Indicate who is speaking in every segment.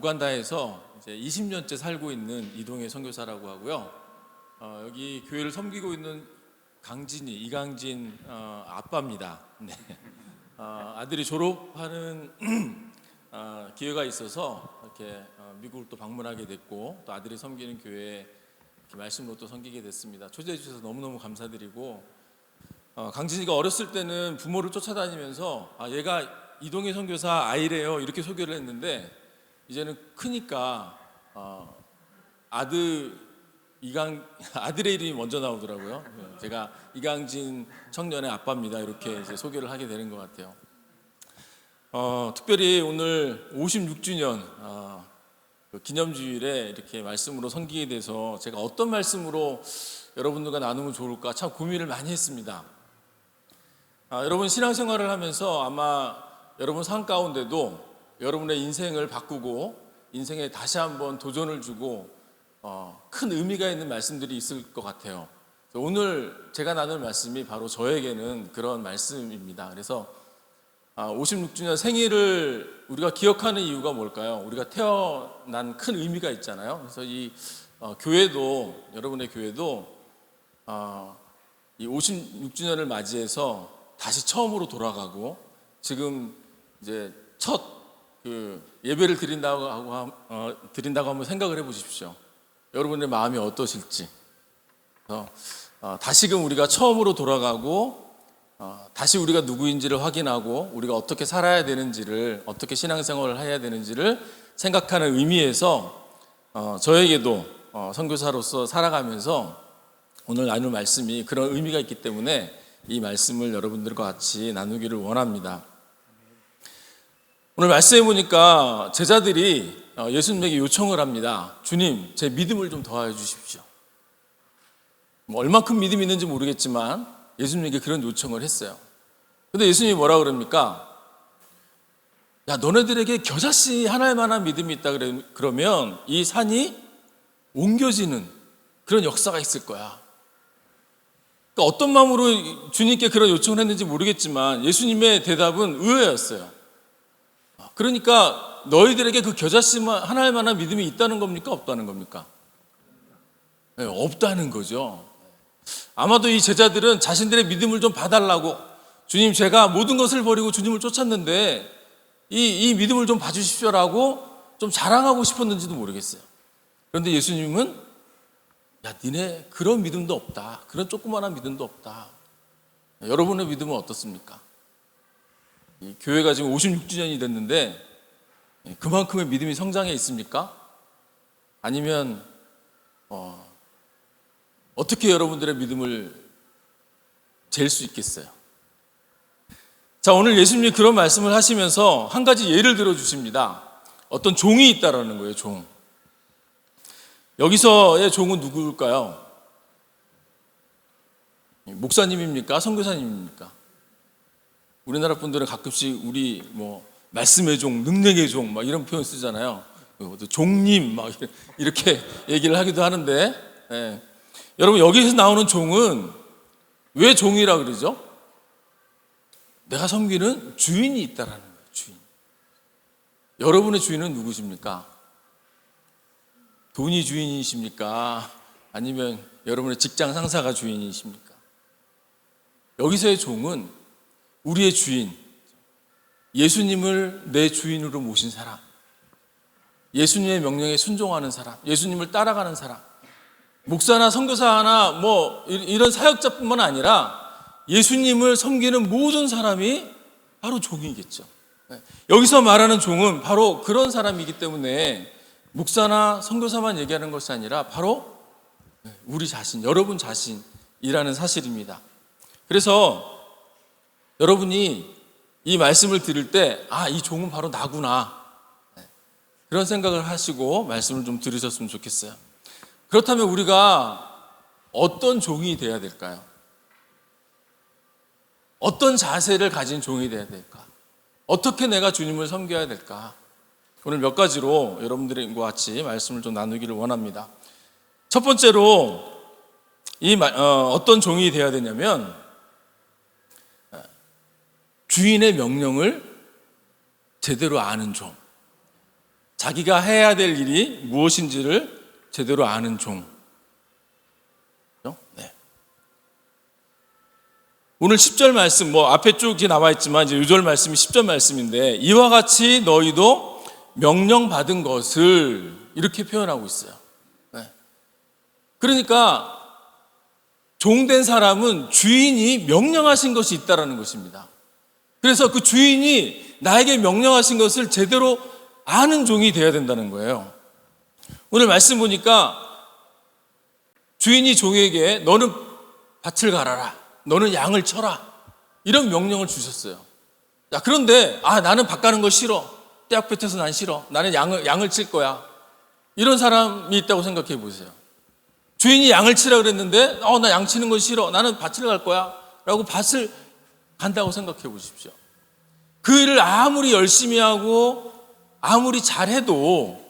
Speaker 1: 우간다에서 이제 20년째 살고 있는 이동혜 선교사라고 하고요. 여기 교회를 섬기고 있는 이강진 아빠입니다. 네. 아들이 졸업하는 기회가 있어서 이렇게 미국을 또 방문하게 됐고, 또 아들이 섬기는 교회에 이렇게 말씀으로 또 섬기게 됐습니다. 초대해 주셔서 너무너무 감사드리고, 강진이가 어렸을 때는 부모를 쫓아다니면서 얘가 이동혜 선교사 아이래요 이렇게 소개를 했는데, 이제는 크니까 아들의 이름이 먼저 나오더라고요. 제가 이강진 청년의 아빠입니다 이렇게 이제 소개를 하게 되는 것 같아요. 특별히 오늘 56주년 기념주일에 이렇게 말씀으로 섬기게 돼서 제가 어떤 말씀으로 여러분들과 나누면 좋을까 참 고민을 많이 했습니다. 여러분 신앙생활을 하면서 아마 여러분 삶 가운데도 여러분의 인생을 바꾸고 인생에 다시 한번 도전을 주고 큰 의미가 있는 말씀들이 있을 것 같아요. 오늘 제가 나눌 말씀이 바로 저에게는 그런 말씀입니다. 그래서 56주년 생일을 우리가 기억하는 이유가 뭘까요? 우리가 태어난 큰 의미가 있잖아요. 그래서 이 교회도, 여러분의 교회도 이 56주년을 맞이해서 다시 처음으로 돌아가고, 지금 이제 첫 예배를 드린다고 한번 생각을 해보십시오. 여러분의 마음이 어떠실지. 다시금 우리가 처음으로 돌아가고, 다시 우리가 누구인지를 확인하고, 우리가 어떻게 살아야 되는지를, 어떻게 신앙생활을 해야 되는지를 생각하는 의미에서 저에게도 선교사로서 살아가면서 오늘 나눌 말씀이 그런 의미가 있기 때문에 이 말씀을 여러분들과 같이 나누기를 원합니다. 오늘 말씀해 보니까 제자들이 예수님에게 요청을 합니다. 주님, 제 믿음을 좀 더하여 주십시오. 얼마큼 믿음이 있는지 모르겠지만 예수님에게 그런 요청을 했어요. 근데 예수님이 뭐라 그럽니까? 야, 너네들에게 겨자씨 하나만한 믿음이 있다 그러면 이 산이 옮겨지는 그런 역사가 있을 거야. 그러니까 어떤 마음으로 주님께 그런 요청을 했는지 모르겠지만 예수님의 대답은 의외였어요. 그러니까 너희들에게 그 겨자씨 하나만한 믿음이 있다는 겁니까? 없다는 겁니까? 네, 없다는 거죠. 아마도 이 제자들은 자신들의 믿음을 좀 봐달라고, 주님 제가 모든 것을 버리고 주님을 쫓았는데 이 믿음을 좀 봐주십시오라고 좀 자랑하고 싶었는지도 모르겠어요. 그런데 예수님은 야, 니네 그런 믿음도 없다, 그런 조그마한 믿음도 없다. 여러분의 믿음은 어떻습니까? 이 교회가 지금 56주년이 됐는데 그만큼의 믿음이 성장해 있습니까? 아니면 어떻게 여러분들의 믿음을 잴 수 있겠어요? 자, 오늘 예수님이 그런 말씀을 하시면서 한 가지 예를 들어 주십니다. 어떤 종이 있다라는 거예요. 종. 여기서의 종은 누구일까요? 목사님입니까? 선교사님입니까? 우리나라 분들은 가끔씩 우리 말씀의 종, 능력의 종 막 이런 표현 쓰잖아요. 종님 막 이렇게 얘기를 하기도 하는데, 여러분 여기서 나오는 종은 왜 종이라 그러죠? 내가 섬기는 주인이 있다라는 거예요. 주인. 여러분의 주인은 누구십니까? 돈이 주인이십니까? 아니면 여러분의 직장 상사가 주인이십니까? 여기서의 종은 우리의 주인, 예수님을 내 주인으로 모신 사람, 예수님의 명령에 순종하는 사람, 예수님을 따라가는 사람, 목사나 선교사나 이런 사역자뿐만 아니라 예수님을 섬기는 모든 사람이 바로 종이겠죠. 여기서 말하는 종은 바로 그런 사람이기 때문에 목사나 선교사만 얘기하는 것이 아니라 바로 우리 자신, 여러분 자신이라는 사실입니다. 그래서 여러분이 이 말씀을 들을 때 이 종은 바로 나구나, 그런 생각을 하시고 말씀을 좀 들으셨으면 좋겠어요. 그렇다면 우리가 어떤 종이 돼야 될까요? 어떤 자세를 가진 종이 돼야 될까? 어떻게 내가 주님을 섬겨야 될까? 오늘 몇 가지로 여러분들과 같이 말씀을 좀 나누기를 원합니다. 첫 번째로 어떤 종이 돼야 되냐면 주인의 명령을 제대로 아는 종. 자기가 해야 될 일이 무엇인지를 제대로 아는 종. 네. 오늘 10절 말씀, 앞에 쭉 나와 있지만 이제 6절 말씀이 10절 말씀인데, 이와 같이 너희도 명령받은 것을 이렇게 표현하고 있어요. 네. 그러니까 종된 사람은 주인이 명령하신 것이 있다라는 것입니다. 그래서 그 주인이 나에게 명령하신 것을 제대로 아는 종이 되어야 된다는 거예요. 오늘 말씀 보니까 주인이 종에게 너는 밭을 갈아라, 너는 양을 쳐라, 이런 명령을 주셨어요. 야, 그런데 나는 밭 가는 거 싫어, 떼약볕에서 난 싫어, 나는 양을 칠 거야, 이런 사람이 있다고 생각해 보세요. 주인이 양을 치라 그랬는데 나 양 치는 건 싫어, 나는 밭을 갈 거야 라고 밭을 간다고 생각해 보십시오. 그 일을 아무리 열심히 하고 아무리 잘해도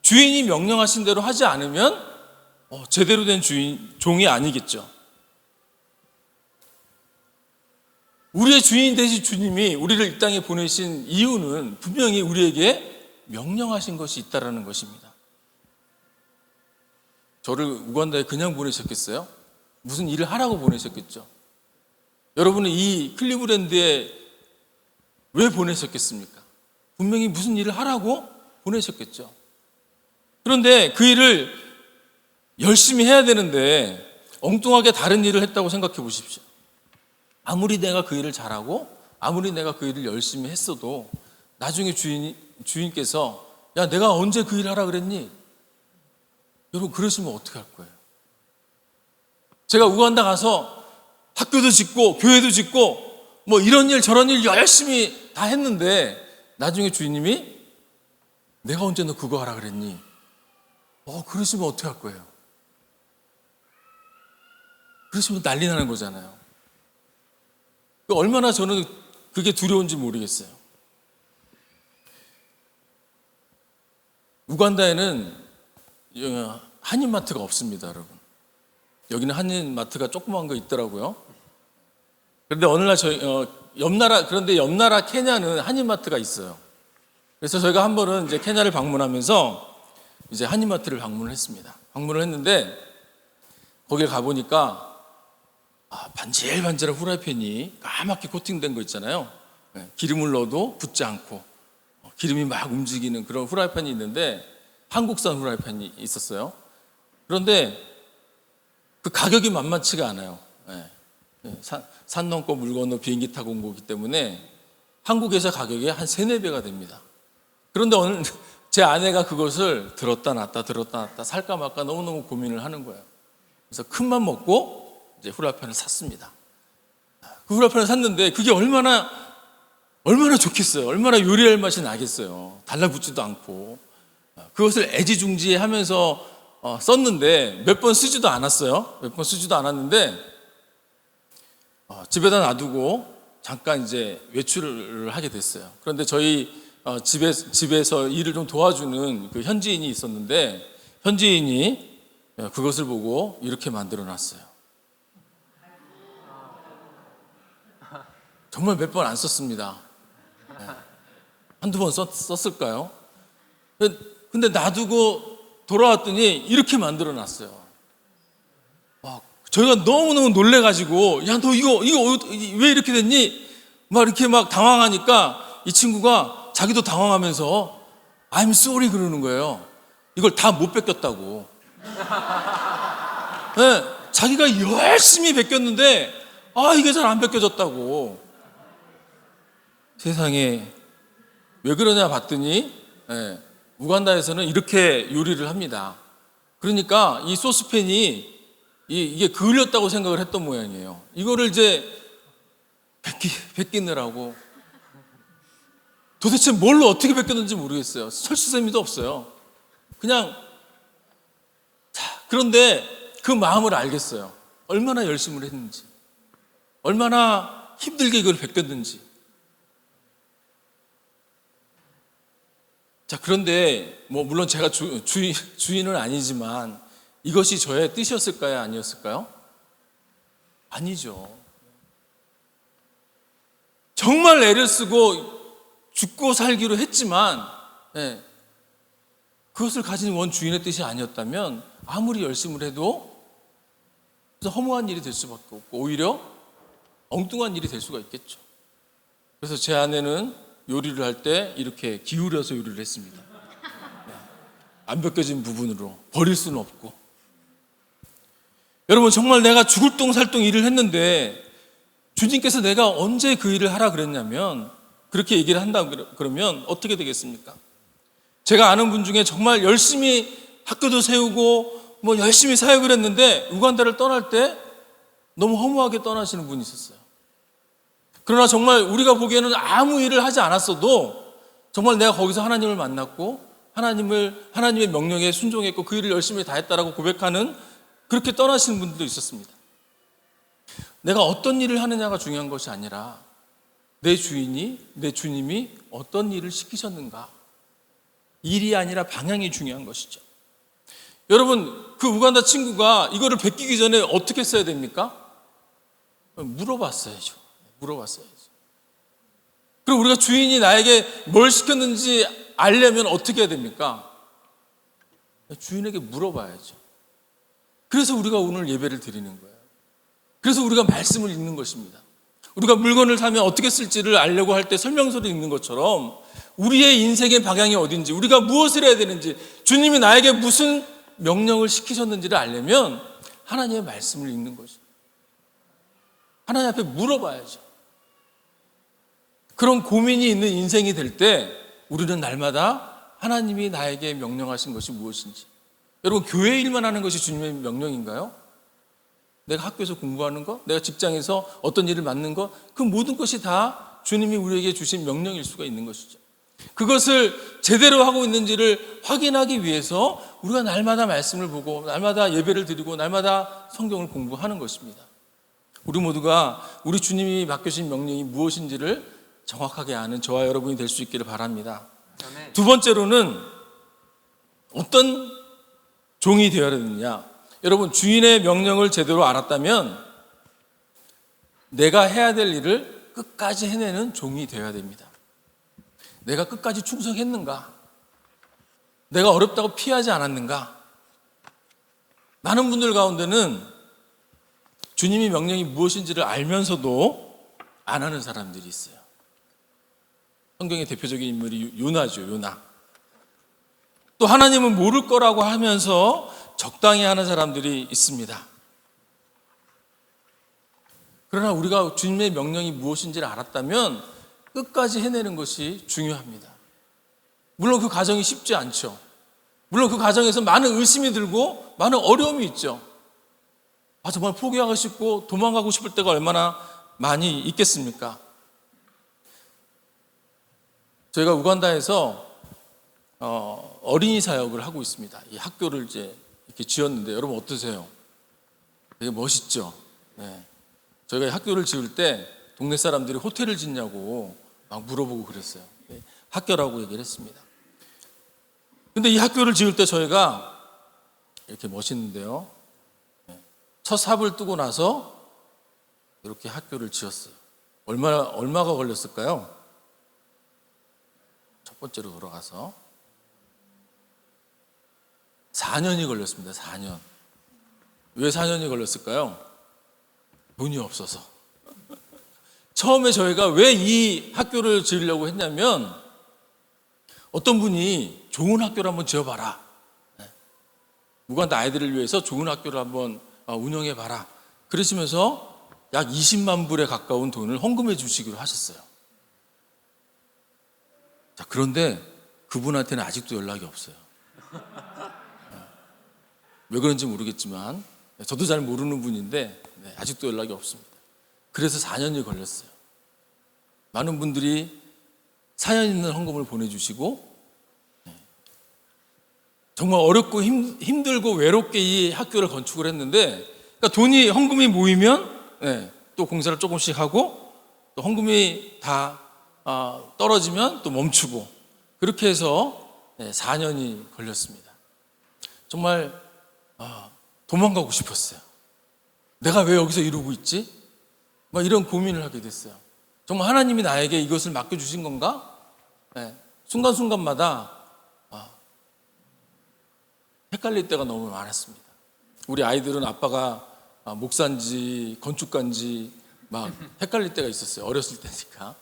Speaker 1: 주인이 명령하신 대로 하지 않으면 제대로 된 종이 아니겠죠. 우리의 주인 되신 주님이 우리를 이 땅에 보내신 이유는 분명히 우리에게 명령하신 것이 있다는 것입니다. 저를 우간다에 그냥 보내셨겠어요? 무슨 일을 하라고 보내셨겠죠. 여러분은 이 클리브랜드에 왜 보내셨겠습니까? 분명히 무슨 일을 하라고 보내셨겠죠. 그런데 그 일을 열심히 해야 되는데 엉뚱하게 다른 일을 했다고 생각해 보십시오. 아무리 내가 그 일을 잘하고 아무리 내가 그 일을 열심히 했어도 나중에 주인께서 야, 내가 언제 그 일을 하라 그랬니? 여러분, 그러시면 어떻게 할 거예요? 제가 우간다 가서 학교도 짓고 교회도 짓고 이런 일 저런 일 열심히 다 했는데 나중에 주인님이 내가 언제 너 그거 하라 그랬니? 그러시면 어떻게 할 거예요? 그러시면 난리 나는 거잖아요. 얼마나 저는 그게 두려운지 모르겠어요. 우간다에는 한인마트가 없습니다, 여러분. 여기는 한인마트가 조그만 거 있더라고요. 그런데 어느 날 그런데 옆 나라 케냐는 한인마트가 있어요. 그래서 저희가 한 번은 이제 케냐를 방문하면서 이제 한인마트를 방문을 했습니다. 방문을 했는데 거기에 가보니까 반질반질한 후라이팬이 까맣게 코팅된 거 있잖아요. 기름을 넣어도 붙지 않고 기름이 막 움직이는 그런 후라이팬이 있는데 한국산 후라이팬이 있었어요. 그런데 그 가격이 만만치가 않아요. 산 넘고 물 건너 비행기 타고 온 거기 때문에 한국에서 가격이 한 3-4배가 됩니다. 그런데 오늘 제 아내가 그것을 들었다 놨다 살까 말까 너무너무 고민을 하는 거예요. 그래서 큰맘 먹고 이제 후라이팬을 샀습니다. 그 후라이팬을 샀는데 그게 얼마나 좋겠어요. 얼마나 요리할 맛이 나겠어요. 달라붙지도 않고. 그것을 애지중지하면서 썼는데 몇 번 쓰지도 않았어요. 몇 번 쓰지도 않았는데 집에다 놔두고 잠깐 이제 외출을 하게 됐어요. 그런데 저희 집에서 일을 좀 도와주는 그 현지인이 있었는데 현지인이 그것을 보고 이렇게 만들어 놨어요. 정말 몇 번 안 썼습니다. 한두 번 썼을까요? 근데 놔두고 돌아왔더니 이렇게 만들어 놨어요. 저희가 너무너무 놀래가지고 야, 너 이거 왜 이렇게 됐니? 이렇게 당황하니까 이 친구가 자기도 당황하면서 I'm sorry 그러는 거예요. 이걸 다 못 뺏겼다고. 네, 자기가 열심히 뺏겼는데 이게 잘 안 뺏겨졌다고. 세상에 왜 그러냐 봤더니 우간다에서는 이렇게 요리를 합니다. 그러니까 이 소스팬이 이게 그을렸다고 생각을 했던 모양이에요. 이거를 이제 뺏기느라고 도대체 뭘로 어떻게 뺏겼는지 모르겠어요. 설수세미도 없어요. 그냥 그런데 그 마음을 알겠어요. 얼마나 열심을 했는지, 얼마나 힘들게 이걸 뺏겼는지. 그런데 물론 제가 주인은 아니지만 이것이 저의 뜻이었을까요? 아니었을까요? 아니죠. 정말 애를 쓰고 죽고 살기로 했지만 그것을 가진 원 주인의 뜻이 아니었다면 아무리 열심을 해도 허무한 일이 될 수밖에 없고 오히려 엉뚱한 일이 될 수가 있겠죠. 그래서 제 아내는 요리를 할 때 이렇게 기울여서 요리를 했습니다. 안 벗겨진 부분으로 버릴 수는 없고. 여러분, 정말 내가 죽을 똥살똥 일을 했는데 주님께서 내가 언제 그 일을 하라 그랬냐면, 그렇게 얘기를 한다 그러면 어떻게 되겠습니까? 제가 아는 분 중에 정말 열심히 학교도 세우고 뭐 열심히 사역을 했는데 우간다를 떠날 때 너무 허무하게 떠나시는 분이 있었어요. 그러나 정말 우리가 보기에는 아무 일을 하지 않았어도 정말 내가 거기서 하나님을 만났고 하나님의 명령에 순종했고 그 일을 열심히 다 했다라고 고백하는, 그렇게 떠나시는 분들도 있었습니다. 내가 어떤 일을 하느냐가 중요한 것이 아니라 내 주님이 어떤 일을 시키셨는가, 일이 아니라 방향이 중요한 것이죠. 여러분, 그 우간다 친구가 이거를 베끼기 전에 어떻게 써야 됩니까? 물어봤어야죠. 그리고 우리가 주인이 나에게 뭘 시켰는지 알려면 어떻게 해야 됩니까? 주인에게 물어봐야죠. 그래서 우리가 오늘 예배를 드리는 거예요. 그래서 우리가 말씀을 읽는 것입니다. 우리가 물건을 사면 어떻게 쓸지를 알려고 할 때 설명서를 읽는 것처럼 우리의 인생의 방향이 어딘지, 우리가 무엇을 해야 되는지, 주님이 나에게 무슨 명령을 시키셨는지를 알려면 하나님의 말씀을 읽는 것입니다. 하나님 앞에 물어봐야죠. 그런 고민이 있는 인생이 될 때 우리는 날마다 하나님이 나에게 명령하신 것이 무엇인지. 여러분, 교회 일만 하는 것이 주님의 명령인가요? 내가 학교에서 공부하는 것, 내가 직장에서 어떤 일을 맡는 것, 그 모든 것이 다 주님이 우리에게 주신 명령일 수가 있는 것이죠. 그것을 제대로 하고 있는지를 확인하기 위해서 우리가 날마다 말씀을 보고 날마다 예배를 드리고 날마다 성경을 공부하는 것입니다. 우리 모두가 우리 주님이 맡겨주신 명령이 무엇인지를 정확하게 아는 저와 여러분이 될 수 있기를 바랍니다. 두 번째로는 어떤 종이 되어야 되느냐. 여러분, 주인의 명령을 제대로 알았다면 내가 해야 될 일을 끝까지 해내는 종이 되어야 됩니다. 내가 끝까지 충성했는가? 내가 어렵다고 피하지 않았는가? 많은 분들 가운데는 주님의 명령이 무엇인지를 알면서도 안 하는 사람들이 있어요. 성경의 대표적인 인물이 요나죠. 요나. 또 하나님은 모를 거라고 하면서 적당히 하는 사람들이 있습니다. 그러나 우리가 주님의 명령이 무엇인지를 알았다면 끝까지 해내는 것이 중요합니다. 물론 그 과정이 쉽지 않죠. 물론 그 과정에서 많은 의심이 들고 많은 어려움이 있죠. 정말 포기하고 싶고 도망가고 싶을 때가 얼마나 많이 있겠습니까? 저희가 우간다에서 어린이 사역을 하고 있습니다. 이 학교를 이제 이렇게 지었는데 여러분 어떠세요? 되게 멋있죠? 네. 저희가 학교를 지을 때 동네 사람들이 호텔을 짓냐고 막 물어보고 그랬어요. 네. 학교라고 얘기를 했습니다. 근데 이 학교를 지을 때 저희가 이렇게 멋있는데요. 네. 첫 삽을 뜨고 나서 이렇게 학교를 지었어요. 얼마가 걸렸을까요? 첫 번째로 돌아가서 4년이 걸렸습니다. 4년. 왜 4년이 걸렸을까요? 돈이 없어서. 처음에 저희가 왜 이 학교를 지으려고 했냐면 어떤 분이 좋은 학교를 한번 지어봐라. 우간다 아이들을 위해서 좋은 학교를 한번 운영해봐라. 그러시면서 약 20만 불에 가까운 돈을 헌금해 주시기로 하셨어요. 자, 그런데 그분한테는 아직도 연락이 없어요. 왜 그런지 모르겠지만 저도 잘 모르는 분인데 아직도 연락이 없습니다. 그래서 4년이 걸렸어요. 많은 분들이 사연 있는 헌금을 보내주시고 정말 어렵고 힘들고 외롭게 이 학교를 건축을 했는데, 그러니까 헌금이 모이면 또 공사를 조금씩 하고 또 헌금이 다 떨어지면 또 멈추고, 그렇게 해서 4년이 걸렸습니다. 정말 도망가고 싶었어요. 내가 왜 여기서 이러고 있지? 막 이런 고민을 하게 됐어요. 정말 하나님이 나에게 이것을 맡겨주신 건가? 순간순간마다 헷갈릴 때가 너무 많았습니다. 우리 아이들은 아빠가 목사인지 건축가인지 막 헷갈릴 때가 있었어요. 어렸을 때니까.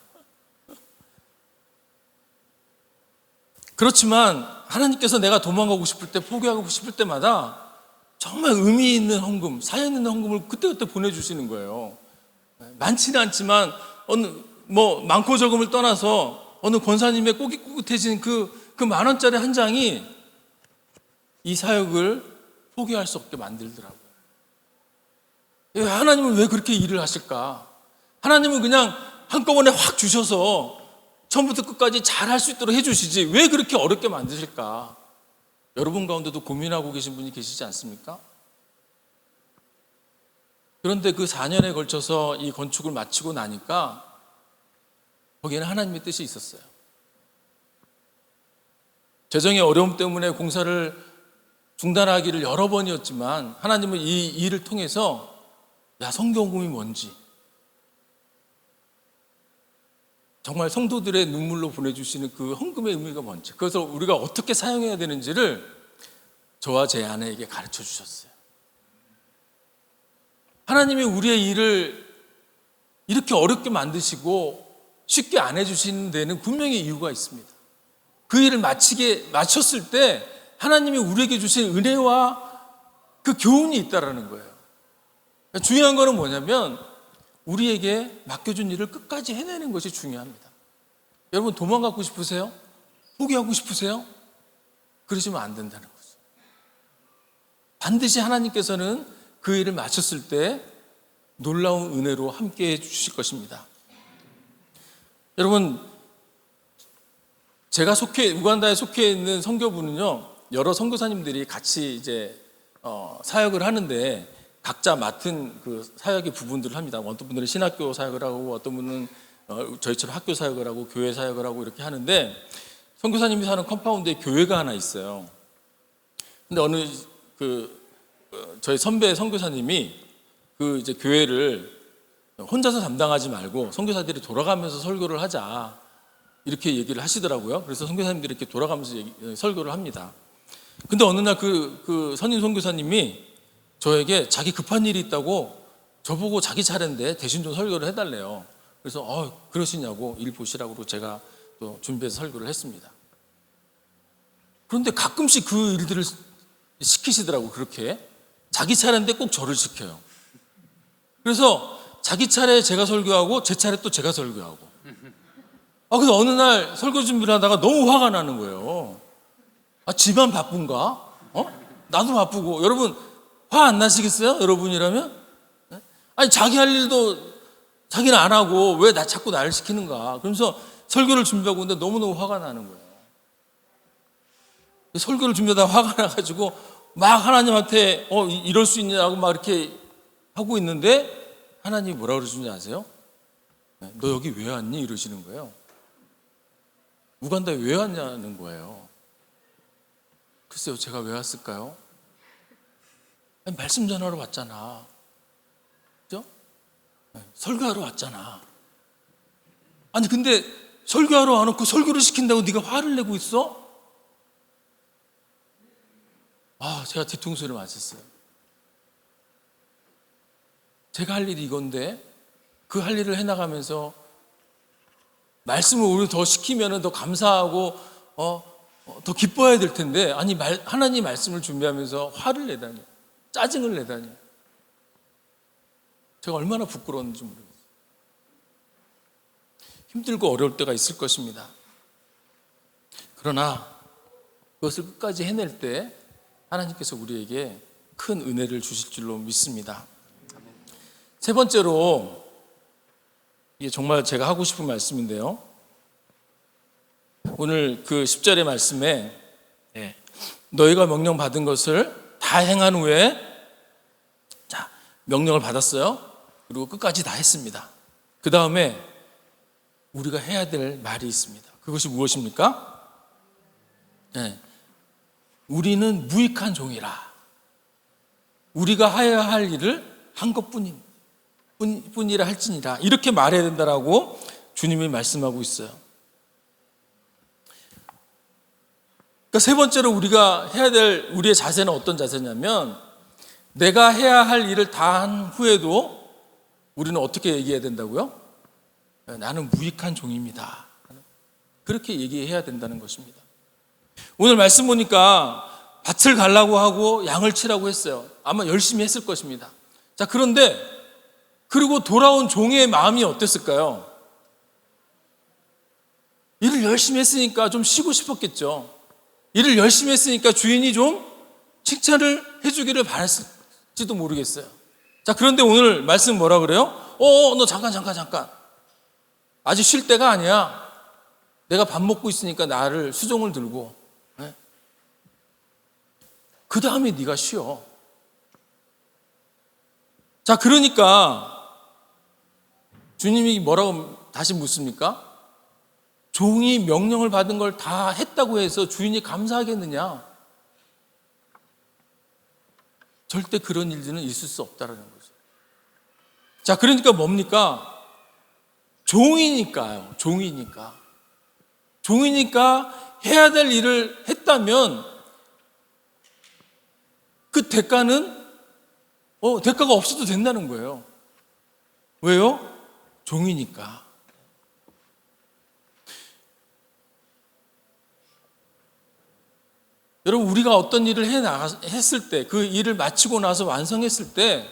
Speaker 1: 그렇지만 하나님께서 내가 도망가고 싶을 때, 포기하고 싶을 때마다 정말 의미 있는 헌금, 사연 있는 헌금을 그때그때 보내주시는 거예요. 많지는 않지만 많고 적음을 떠나서 어느 권사님의 꼬깃꼬깃해진 그 10,000원짜리 한 장이 이 사역을 포기할 수 없게 만들더라고요. 하나님은 왜 그렇게 일을 하실까? 하나님은 그냥 한꺼번에 확 주셔서 처음부터 끝까지 잘 할 수 있도록 해주시지 왜 그렇게 어렵게 만드실까? 여러분 가운데도 고민하고 계신 분이 계시지 않습니까? 그런데 그 4년에 걸쳐서 이 건축을 마치고 나니까 거기에는 하나님의 뜻이 있었어요. 재정의 어려움 때문에 공사를 중단하기를 여러 번이었지만 하나님은 이 일을 통해서 성경금이 뭔지, 정말 성도들의 눈물로 보내주시는 그 헌금의 의미가 뭔지, 그래서 우리가 어떻게 사용해야 되는지를 저와 제 아내에게 가르쳐 주셨어요. 하나님이 우리의 일을 이렇게 어렵게 만드시고 쉽게 안 해주시는 데는 분명히 이유가 있습니다. 그 일을 마쳤을 때 하나님이 우리에게 주신 은혜와 그 교훈이 있다라는 거예요. 중요한 거는 뭐냐면 우리에게 맡겨준 일을 끝까지 해내는 것이 중요합니다. 여러분 도망가고 싶으세요? 포기하고 싶으세요? 그러시면 안 된다는 거죠. 반드시 하나님께서는 그 일을 마쳤을 때 놀라운 은혜로 함께해 주실 것입니다. 여러분, 제가 우간다에 속해 있는 선교부는요, 여러 선교사님들이 같이 이제 사역을 하는데 각자 맡은 그 사역의 부분들을 합니다. 어떤 분들은 신학교 사역을 하고, 어떤 분은 저희처럼 학교 사역을 하고, 교회 사역을 하고 이렇게 하는데, 선교사님이 사는 컴파운드에 교회가 하나 있어요. 근데 어느 저희 선배 선교사님이 그 이제 교회를 혼자서 담당하지 말고 선교사들이 돌아가면서 설교를 하자 이렇게 얘기를 하시더라고요. 그래서 선교사님들이 이렇게 돌아가면서 설교를 합니다. 근데 어느 날 그 선임 선교사님이 저에게 자기 급한 일이 있다고 저보고 자기 차례인데 대신 좀 설교를 해달래요. 그래서 그러시냐고 일 보시라고 제가 또 준비해서 설교를 했습니다. 그런데 가끔씩 그 일들을 시키시더라고. 그렇게 자기 차례인데 꼭 저를 시켜요. 그래서 자기 차례에 제가 설교하고 제 차례 또 제가 설교하고. 그래서 어느 날 설교 준비를 하다가 너무 화가 나는 거예요. 집안 바쁜가? 나도 바쁘고. 여러분 화 안 나시겠어요? 여러분이라면? 아니 자기 할 일도 자기는 안 하고 왜 자꾸 나를 시키는가? 그러면서 설교를 준비하고 있는데 너무너무 화가 나는 거예요. 설교를 준비하다가 화가 나가지고 막 하나님한테 이럴 수 있냐고 막 이렇게 하고 있는데 하나님이 뭐라고 그러시는지 아세요? 너 여기 왜 왔니? 이러시는 거예요. 우간다에 왜 왔냐는 거예요. 글쎄요, 제가 왜 왔을까요? 아니, 말씀 전하러 왔잖아. 그죠? 설교하러 왔잖아. 아니 근데 설교하러 와놓고 설교를 시킨다고 네가 화를 내고 있어? 제가 뒤통수를 맞았어요. 제가 할 일이 이건데 그 할 일을 해나가면서 말씀을 오히려 더 시키면 더 감사하고 더 기뻐해야 될 텐데 아니 하나님 말씀을 준비하면서 화를 내다니, 짜증을 내다니, 제가 얼마나 부끄러웠는지 모르겠어요. 힘들고 어려울 때가 있을 것입니다. 그러나 그것을 끝까지 해낼 때 하나님께서 우리에게 큰 은혜를 주실 줄로 믿습니다. 세 번째로, 이게 정말 제가 하고 싶은 말씀인데요, 오늘 그 10절의 말씀에 너희가 명령 받은 것을 다 행한 후에, 명령을 받았어요. 그리고 끝까지 다 했습니다. 그 다음에 우리가 해야 될 말이 있습니다. 그것이 무엇입니까? 우리는 무익한 종이라. 우리가 해야 할 일을 한 것뿐이라 할지니라. 이렇게 말해야 된다라고 주님이 말씀하고 있어요. 그러니까 세 번째로 우리가 해야 될 우리의 자세는 어떤 자세냐면, 내가 해야 할 일을 다 한 후에도 우리는 어떻게 얘기해야 된다고요? 나는 무익한 종입니다. 그렇게 얘기해야 된다는 것입니다. 오늘 말씀 보니까 밭을 가려고 하고 양을 치라고 했어요. 아마 열심히 했을 것입니다. 자, 그런데 그리고 돌아온 종의 마음이 어땠을까요? 일을 열심히 했으니까 좀 쉬고 싶었겠죠. 일을 열심히 했으니까 주인이 좀 칭찬을 해주기를 바랐을지도 모르겠어요. 자, 그런데 오늘 말씀 뭐라 그래요? 너 잠깐. 아직 쉴 때가 아니야. 내가 밥 먹고 있으니까 나를 수종을 들고, 그 다음에 네가 쉬어. 자, 그러니까 주님이 뭐라고 다시 묻습니까? 종이 명령을 받은 걸 다 했다고 해서 주인이 감사하겠느냐? 절대 그런 일들은 있을 수 없다는 거죠. 자, 그러니까 뭡니까? 종이니까요. 종이니까 해야 될 일을 했다면 그 대가는 대가가 없어도 된다는 거예요. 왜요? 종이니까. 여러분, 우리가 어떤 일을 했을 때, 그 일을 마치고 나서 완성했을 때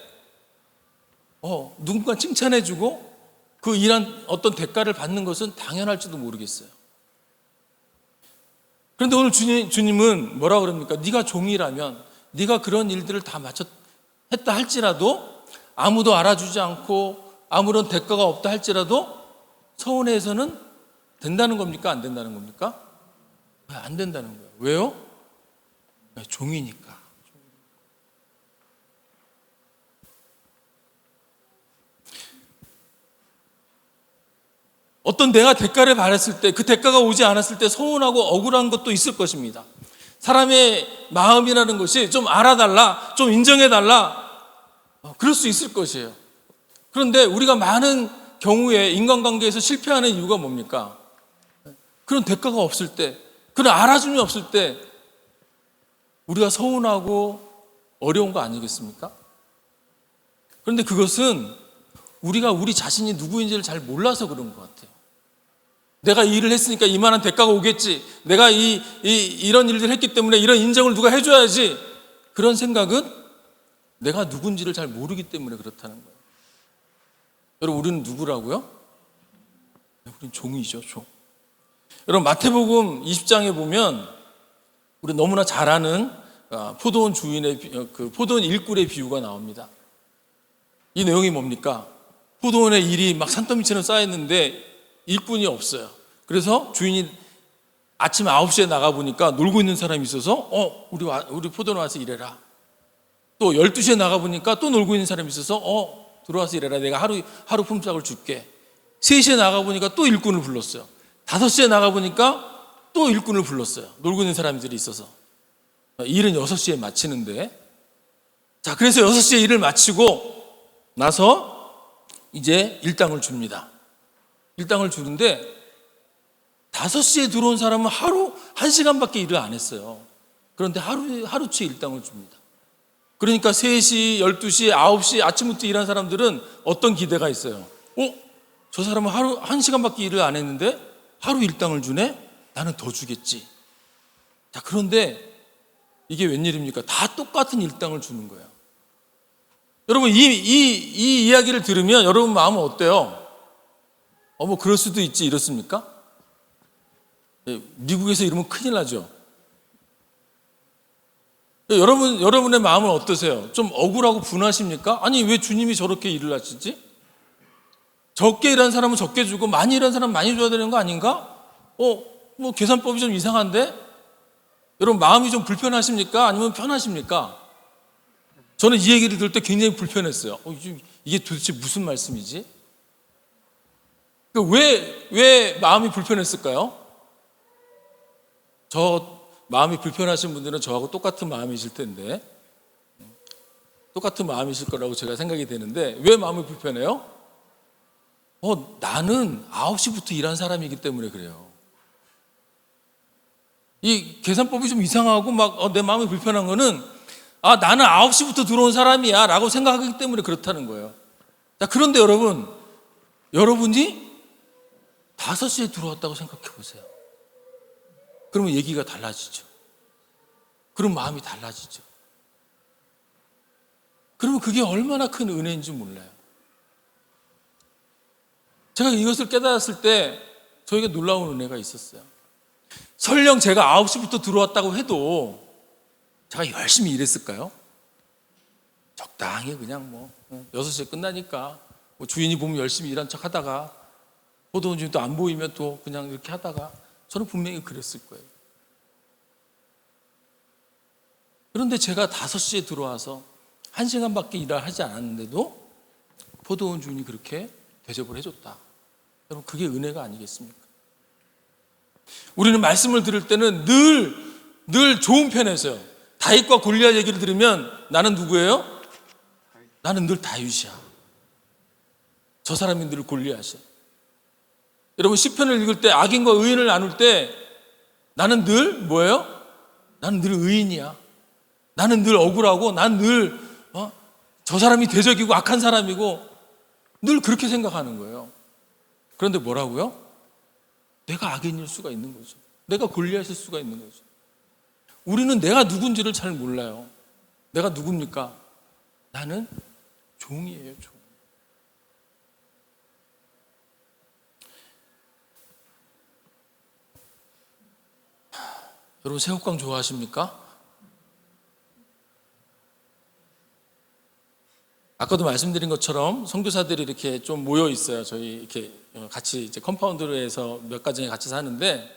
Speaker 1: 누군가 칭찬해주고 그 일한 어떤 대가를 받는 것은 당연할지도 모르겠어요. 그런데 오늘 주님은 뭐라 그럽니까? 네가 종이라면, 네가 그런 일들을 다 했다 할지라도, 아무도 알아주지 않고 아무런 대가가 없다 할지라도 서원에서는 된다는 겁니까? 안 된다는 겁니까? 안 된다는 거예요. 왜요? 종이니까. 어떤 내가 대가를 바랬을 때, 그 대가가 오지 않았을 때 서운하고 억울한 것도 있을 것입니다. 사람의 마음이라는 것이 좀 알아달라, 좀 인정해달라, 그럴 수 있을 것이에요. 그런데 우리가 많은 경우에 인간관계에서 실패하는 이유가 뭡니까? 그런 대가가 없을 때, 그런 알아줌이 없을 때 우리가 서운하고 어려운 거 아니겠습니까? 그런데 그것은 우리가 우리 자신이 누구인지를 잘 몰라서 그런 것 같아요. 내가 이 일을 했으니까 이만한 대가가 오겠지. 내가 이런 일들을 했기 때문에 이런 인정을 누가 해줘야지. 그런 생각은 내가 누군지를 잘 모르기 때문에 그렇다는 거예요. 여러분, 우리는 누구라고요? 우리는 종이죠, 종. 여러분, 마태복음 20장에 보면 우리 너무나 잘 아는 포도원 주인의 그 포도원 일꾼의 비유가 나옵니다. 이 내용이 뭡니까? 포도원에 일이 막 산더미처럼 쌓였는데 일꾼이 없어요. 그래서 주인이 아침 9시에 나가보니까 놀고 있는 사람이 있어서 우리 포도원 와서 일해라. 또 12시에 나가보니까 또 놀고 있는 사람이 있어서 들어와서 일해라. 내가 하루 품삯을 줄게. 3시에 나가보니까 또 일꾼을 불렀어요. 5시에 나가보니까 또 일꾼을 불렀어요. 놀고 있는 사람들이 있어서. 일은 6시에 마치는데, 자, 그래서 6시에 일을 마치고 나서 이제 일당을 줍니다. 일당을 주는데 5시에 들어온 사람은 하루 1시간밖에 일을 안 했어요. 그런데 하루치 일당을 줍니다. 그러니까 3시, 12시, 9시 아침부터 일한 사람들은 어떤 기대가 있어요? 저 사람은 하루 1시간밖에 일을 안 했는데 하루 일당을 주네? 나는 더 주겠지. 자, 그런데 이게 웬일입니까? 다 똑같은 일당을 주는 거예요. 여러분, 이 이야기를 들으면 여러분 마음은 어때요? 뭐 그럴 수도 있지, 이렇습니까? 미국에서 이러면 큰일 나죠. 여러분의 마음은 어떠세요? 좀 억울하고 분하십니까? 아니, 왜 주님이 저렇게 일을 하시지? 적게 일한 사람은 적게 주고 많이 일한 사람은 많이 줘야 되는 거 아닌가? 뭐 계산법이 좀 이상한데? 여러분, 마음이 좀 불편하십니까? 아니면 편하십니까? 저는 이 얘기를 들을 때 굉장히 불편했어요. 이게 도대체 무슨 말씀이지? 왜 마음이 불편했을까요? 마음이 불편하신 분들은 저하고 똑같은 마음이실 텐데, 똑같은 마음이실 거라고 제가 생각이 되는데, 왜 마음이 불편해요? 나는 9시부터 일한 사람이기 때문에 그래요. 이 계산법이 좀 이상하고 막 내 마음이 불편한 거는 나는 9시부터 들어온 사람이야 라고 생각하기 때문에 그렇다는 거예요. 자, 그런데 여러분이 5시에 들어왔다고 생각해 보세요. 그러면 얘기가 달라지죠. 그럼 마음이 달라지죠. 그러면 그게 얼마나 큰 은혜인지 몰라요. 제가 이것을 깨달았을 때 저에게 놀라운 은혜가 있었어요. 설령 제가 9시부터 들어왔다고 해도 제가 열심히 일했을까요? 적당히 그냥 6시에 끝나니까 주인이 보면 열심히 일한 척 하다가 포도원 주인 또 안 보이면 또 그냥 이렇게 하다가 저는 분명히 그랬을 거예요. 그런데 제가 5시에 들어와서 1시간밖에 일을 하지 않았는데도 포도원 주인이 그렇게 대접을 해줬다. 여러분, 그게 은혜가 아니겠습니까? 우리는 말씀을 들을 때는 늘 좋은 편에서요. 다윗과 골리앗 얘기를 들으면 나는 누구예요? 나는 늘 다윗이야. 저 사람이 늘 골리앗이야. 여러분, 시편을 읽을 때 악인과 의인을 나눌 때 나는 늘 뭐예요? 나는 늘 의인이야. 나는 늘 억울하고 난 늘 저 사람이 대적이고 악한 사람이고 늘 그렇게 생각하는 거예요. 그런데 뭐라고요? 내가 악인일 수가 있는 거죠. 내가 골리앗일 수가 있는 거죠. 우리는 내가 누군지를 잘 몰라요. 내가 누굽니까? 나는 종이에요, 종. 여러분, 새우깡 좋아하십니까? 아까도 말씀드린 것처럼 선교사들이 이렇게 좀 모여 있어요. 저희 이렇게 같이 이제 컴파운드에서 몇 가정이 같이 사는데,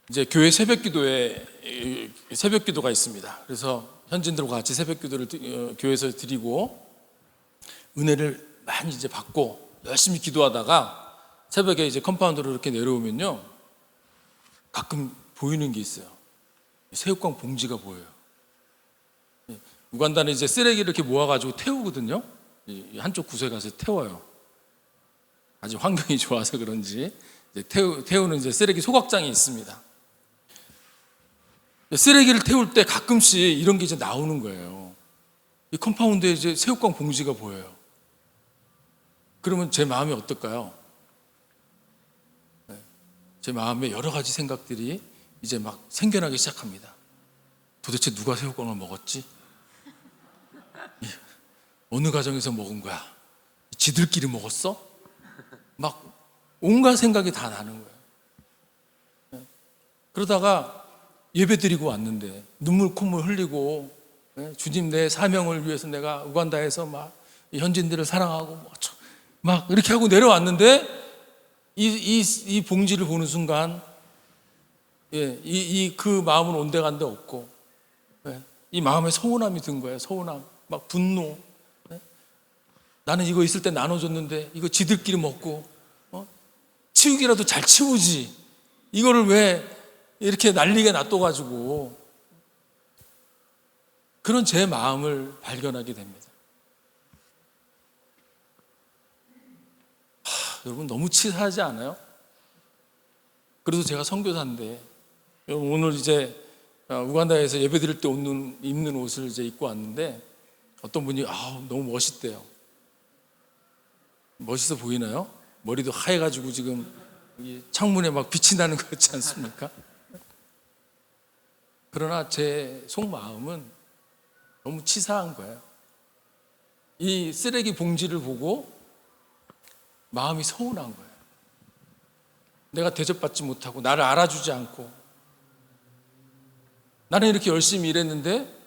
Speaker 1: 이제 교회 새벽기도에 새벽기도가 있습니다. 그래서 현진들과 같이 새벽기도를 교회에서 드리고 은혜를 많이 이제 받고 열심히 기도하다가 새벽에 이제 컴파운드로 이렇게 내려오면요, 가끔 보이는 게 있어요. 새우깡 봉지가 보여요. 우간다는 이제 쓰레기를 이렇게 모아가지고 태우거든요. 한쪽 구석에 가서 태워요. 아주 환경이 좋아서 그런지 이제 태우는 이제 쓰레기 소각장이 있습니다. 쓰레기를 태울 때 가끔씩 이런 게 이제 나오는 거예요. 이 컴파운드에 이제 새우깡 봉지가 보여요. 그러면 제 마음이 어떨까요? 제 마음에 여러 가지 생각들이 이제 막 생겨나기 시작합니다. 도대체 누가 새우깡을 먹었지? 어느 가정에서 먹은 거야? 지들끼리 먹었어? 막 온갖 생각이 다 나는 거예요. 그러다가 예배 드리고 왔는데 눈물 콧물 흘리고 주님 내 사명을 위해서 내가 우간다에서 막 현지인들을 사랑하고 막 이렇게 하고 내려왔는데 이 봉지를 보는 순간 그 마음은 온데간데 없고 이 마음에 서운함이 든 거예요. 서운함, 막 분노. 나는 이거 있을 때 나눠줬는데 이거 지들끼리 먹고 치우기라도 잘 치우지. 이거를 왜 이렇게 난리게 놔둬가지고. 그런 제 마음을 발견하게 됩니다. 여러분, 너무 치사하지 않아요? 그래도 제가 선교사인데 오늘 이제 우간다에서 예배 드릴 때 입는 옷을 이제 입고 왔는데 어떤 분이 너무 멋있대요. 멋있어 보이나요? 머리도 하얘가지고 지금 창문에 막 빛이 나는 것 같지 않습니까? 그러나 제 속마음은 너무 치사한 거예요. 이 쓰레기 봉지를 보고 마음이 서운한 거예요. 내가 대접받지 못하고 나를 알아주지 않고 나는 이렇게 열심히 일했는데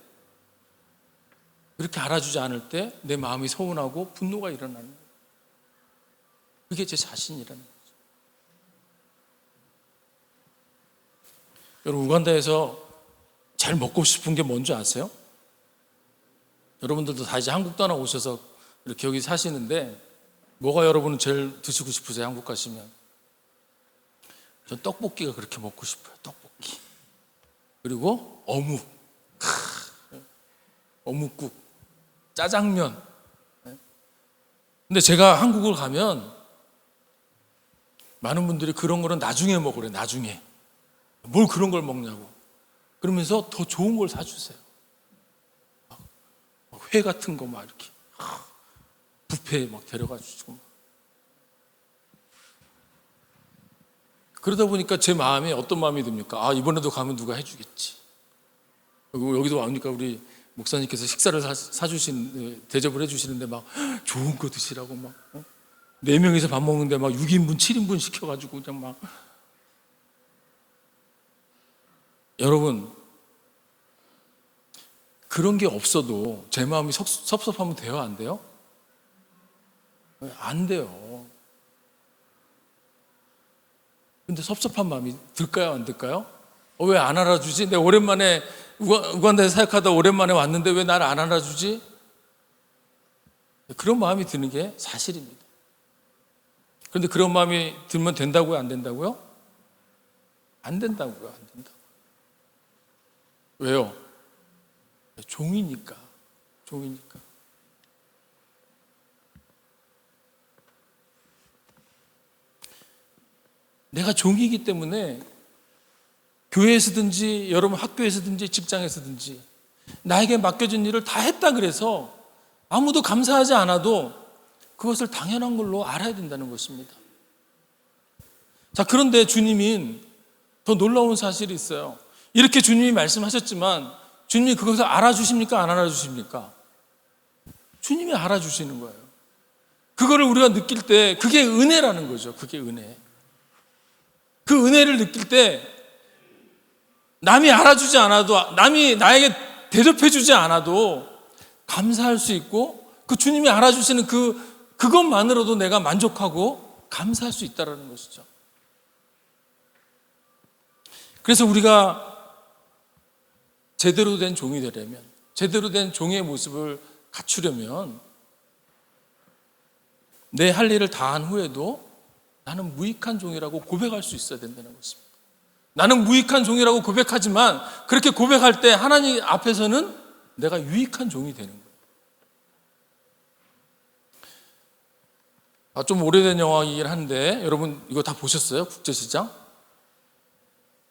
Speaker 1: 이렇게 알아주지 않을 때 내 마음이 서운하고 분노가 일어나는 거예요. 그게 제 자신이라는 거죠. 여러분, 우간다에서 제일 먹고 싶은 게 뭔지 아세요? 여러분들도 다 이제 한국 떠나오셔서 이렇게 여기 사시는데 뭐가 여러분은 제일 드시고 싶으세요? 한국 가시면? 전 떡볶이가 그렇게 먹고 싶어요. 떡볶이. 그리고 어묵, 어묵국, 짜장면. 근데 제가 한국을 가면 많은 분들이 그런 거는 나중에 먹으래. 나중에. 뭘 그런 걸 먹냐고. 그러면서 더 좋은 걸 사주세요. 회 같은 거 막 이렇게 뷔페에 막 데려가 주시고. 그러다 보니까 제 마음에 어떤 마음이 듭니까? 아, 이번에도 가면 누가 해주겠지. 그리고 여기도 와니까 우리 목사님께서 식사를 대접을 해주시는데 막 좋은 거 드시라고 막 4명이서 밥 먹는데 막 6인분, 7인분 시켜가지고 그냥 막. 여러분, 그런 게 없어도 제 마음이 섭섭하면 돼요? 안 돼요? 안 돼요. 근데 섭섭한 마음이 들까요? 안 들까요? 왜 안 알아주지? 내가 오랜만에 우간다에서 사역하다 오랜만에 왔는데 왜 나를 안 알아주지? 그런 마음이 드는 게 사실입니다. 그런데 그런 마음이 들면 된다고요? 안 된다고요? 안 된다고요? 안 된다고요. 왜요? 종이니까. 종이니까. 내가 종이기 때문에 교회에서든지 여러분 학교에서든지 직장에서든지 나에게 맡겨진 일을 다 했다 그래서 아무도 감사하지 않아도 그것을 당연한 걸로 알아야 된다는 것입니다. 자, 그런데 주님은 더 놀라운 사실이 있어요. 이렇게 주님이 말씀하셨지만 주님이 그것을 알아주십니까? 안 알아주십니까? 주님이 알아주시는 거예요. 그거를 우리가 느낄 때 그게 은혜라는 거죠. 그게 은혜. 그 은혜를 느낄 때 남이 알아주지 않아도, 남이 나에게 대접해주지 않아도 감사할 수 있고 그 주님이 알아주시는 그것만으로도 내가 만족하고 감사할 수 있다는 것이죠. 그래서 우리가 제대로 된 종이 되려면, 제대로 된 종의 모습을 갖추려면 내 할 일을 다한 후에도 나는 무익한 종이라고 고백할 수 있어야 된다는 것입니다. 나는 무익한 종이라고 고백하지만 그렇게 고백할 때 하나님 앞에서는 내가 유익한 종이 되는 거예요. 좀 오래된 영화이긴 한데 여러분 이거 다 보셨어요? 국제시장?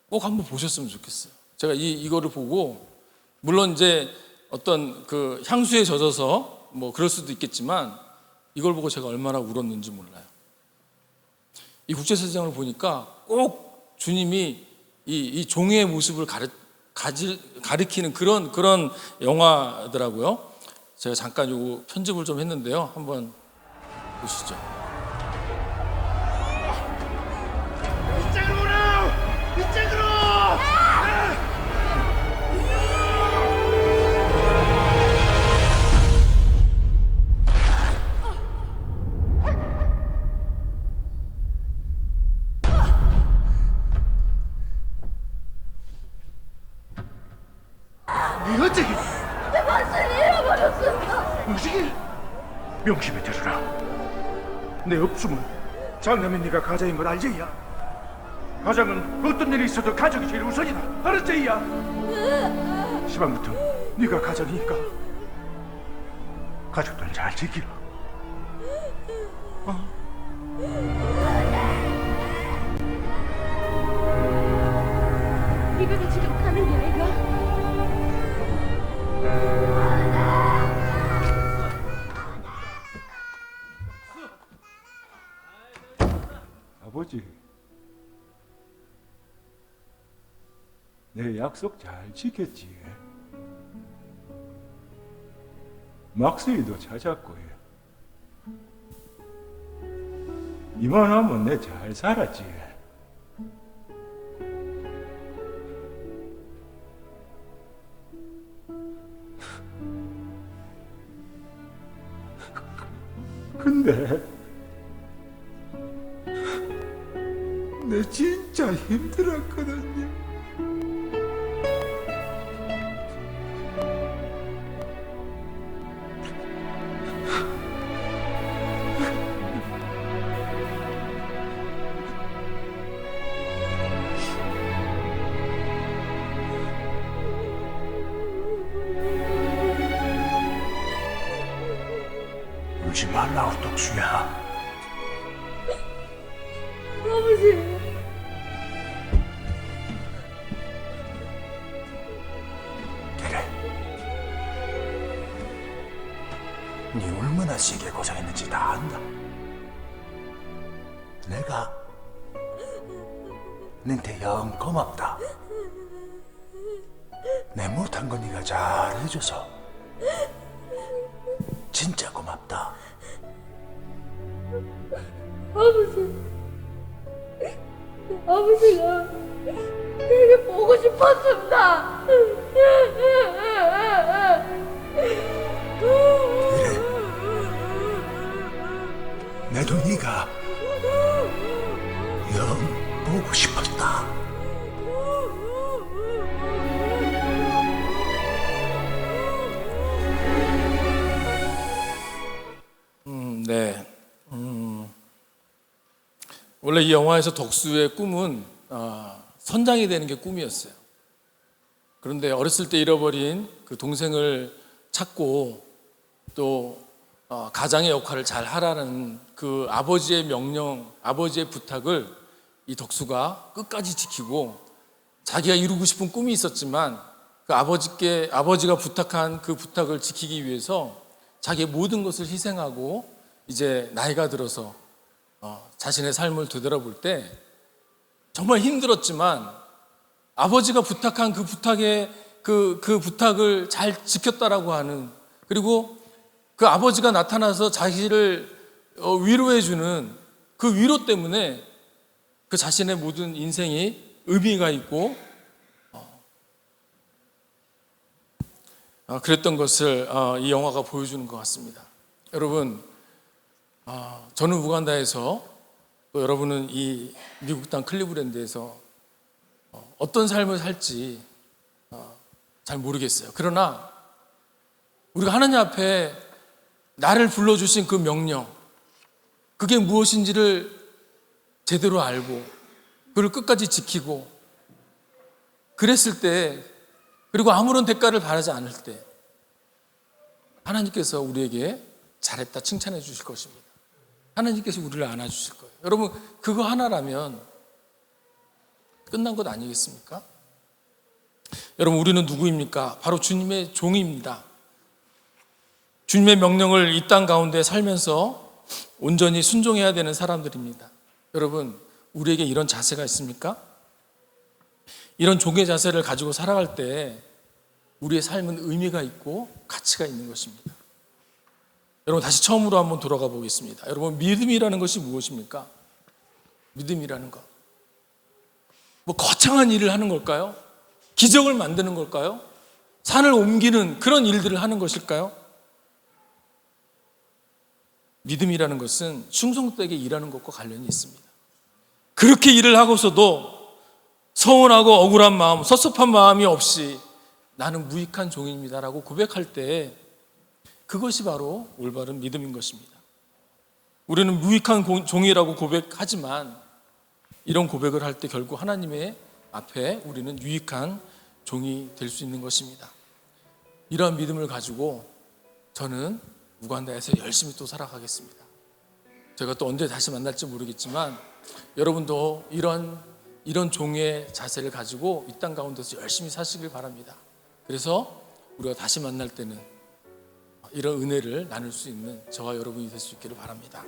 Speaker 1: 꼭 한번 보셨으면 좋겠어요. 제가 이거를 보고 물론 이제 어떤 그 향수에 젖어서 뭐 그럴 수도 있겠지만 이걸 보고 제가 얼마나 울었는지 몰라요. 이 국제시장을 보니까 꼭 주님이 이 종의 모습을 가리키는 그런 영화더라고요. 제가 잠깐 요거 편집을 좀 했는데요. 한번 보시죠.
Speaker 2: 이쪽으로 오라! 이쪽으로! 네 어째
Speaker 3: 내 박스를 잃어버렸어.
Speaker 2: 무식이 명심해 들으라. 내 없으면 장남인 네가 가자인 걸 알제이야. 가장은 어떤 일이 있어도 가족이 제일 우선이다. 알았제이야. 시방부터 네가 가장이니까 가족들 잘 지키라.
Speaker 3: 이거는 지금 가는 거야, 이거?
Speaker 4: 아버지, 내 약속 잘 지켰지? 막수이도 찾았고, 이만하면 내 잘 살았지? 근데 내 진짜 힘들었거든요.
Speaker 2: 울지 말라고, 독수야.
Speaker 3: 아버지.
Speaker 2: 그래. 네 얼마나 시게 고생했는지 다 안다. 내가 너한테 영 고맙다. 내 못한 거 네가 잘해줘서 진짜 고맙다.
Speaker 3: 아버지. 아버지가 되게 보고 싶었습니다.
Speaker 2: 내도 네가 영 보고 싶었다.
Speaker 1: 네. 원래 이 영화에서 덕수의 꿈은 선장이 되는 게 꿈이었어요. 그런데 어렸을 때 잃어버린 그 동생을 찾고 또 가장의 역할을 잘 하라는 그 아버지의 명령, 아버지의 부탁을 이 덕수가 끝까지 지키고 자기가 이루고 싶은 꿈이 있었지만 그 아버지가 부탁한 그 부탁을 지키기 위해서 자기의 모든 것을 희생하고 이제 나이가 들어서 자신의 삶을 되돌아볼 때 정말 힘들었지만 아버지가 부탁한 그 부탁을 잘 지켰다라고 하는, 그리고 그 아버지가 나타나서 자기를 위로해주는 그 위로 때문에 그 자신의 모든 인생이 의미가 있고 그랬던 것을 이 영화가 보여주는 것 같습니다. 여러분, 저는 우간다에서, 또 여러분은 이 미국 땅 클리브랜드에서 어떤 삶을 살지 잘 모르겠어요. 그러나 우리가 하나님 앞에 나를 불러주신 그 명령, 그게 무엇인지를 제대로 알고 그걸 끝까지 지키고 그랬을 때, 그리고 아무런 대가를 바라지 않을 때 하나님께서 우리에게 잘했다 칭찬해 주실 것입니다. 하나님께서 우리를 안아주실 거예요. 여러분, 그거 하나라면 끝난 것 아니겠습니까? 여러분, 우리는 누구입니까? 바로 주님의 종입니다. 주님의 명령을 이 땅 가운데 살면서 온전히 순종해야 되는 사람들입니다. 여러분, 우리에게 이런 자세가 있습니까? 이런 종의 자세를 가지고 살아갈 때 우리의 삶은 의미가 있고 가치가 있는 것입니다. 여러분, 다시 처음으로 한번 돌아가 보겠습니다. 여러분, 믿음이라는 것이 무엇입니까? 믿음이라는 것, 뭐 거창한 일을 하는 걸까요? 기적을 만드는 걸까요? 산을 옮기는 그런 일들을 하는 것일까요? 믿음이라는 것은 충성되게 일하는 것과 관련이 있습니다. 그렇게 일을 하고서도 서운하고 억울한 마음, 섭섭한 마음이 없이 나는 무익한 종입니다라고 고백할 때 그것이 바로 올바른 믿음인 것입니다. 우리는 무익한 종이라고 고백하지만 이런 고백을 할 때 결국 하나님의 앞에 우리는 유익한 종이 될 수 있는 것입니다. 이러한 믿음을 가지고 저는 우간다에서 열심히 또 살아가겠습니다. 제가 또 언제 다시 만날지 모르겠지만 여러분도 이런 종의 자세를 가지고 이 땅 가운데서 열심히 사시길 바랍니다. 그래서 우리가 다시 만날 때는 이런 은혜를 나눌 수 있는 저와 여러분이 될 수 있기를 바랍니다.